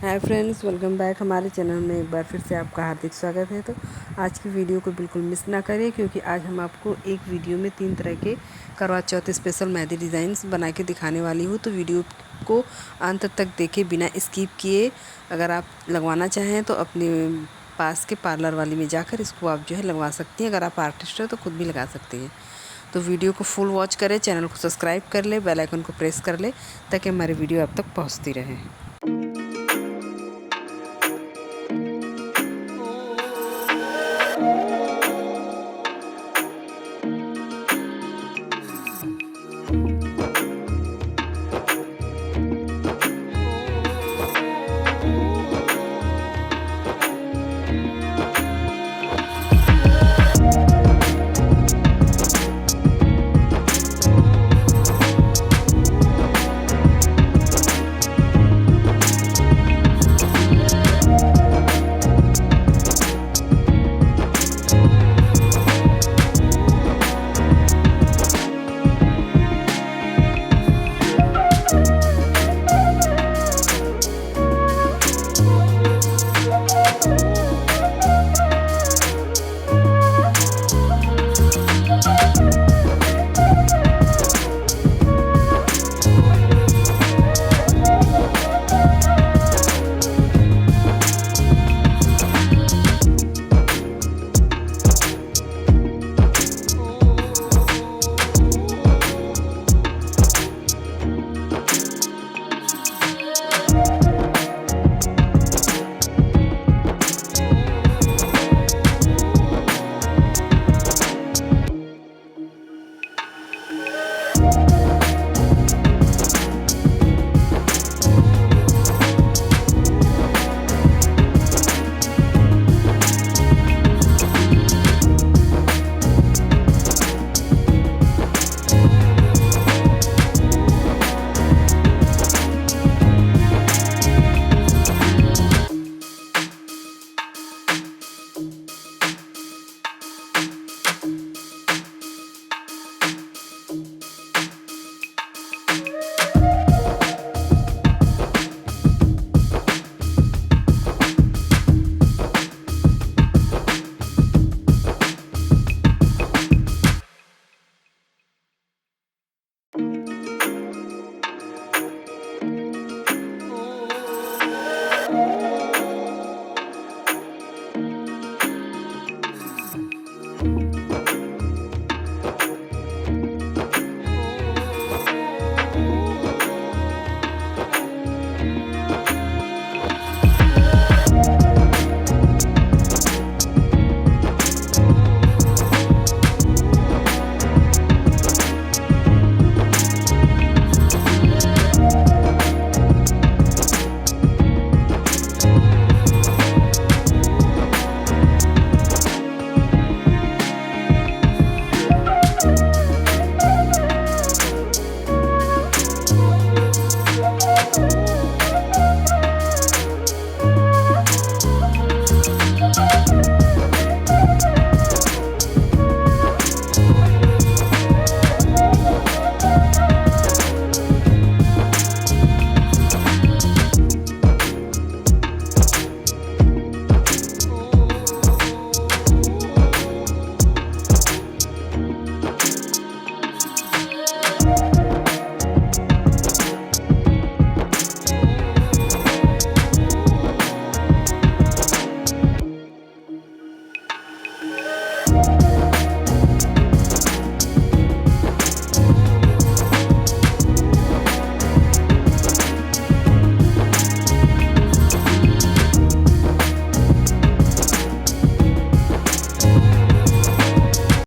Hi friends, welcome back हमारे channel में एक बार फिर से आपका हार्दिक स्वागत है। तो आज की वीडियो को बिल्कुल मिस ना करें, क्योंकि आज हम आपको एक वीडियो में 3 तरह के करवा चौथ स्पेशल मेहंदी डिज़ाइंस बना के दिखाने वाली हूँ। तो वीडियो को अंत तक देखें बिना स्किप किए। अगर आप लगवाना चाहें तो अपने पास के पार्लर वाली में जाकर इसको आप जो है लगवा सकती हैं। अगर आप आर्टिस्ट हो तो खुद भी लगा सकती हैं। तो वीडियो को फुल वॉच करें, चैनल को सब्सक्राइब कर ले, बेल आइकन को प्रेस कर ले ताकि हमारी वीडियो आप तक पहुँचती रहे।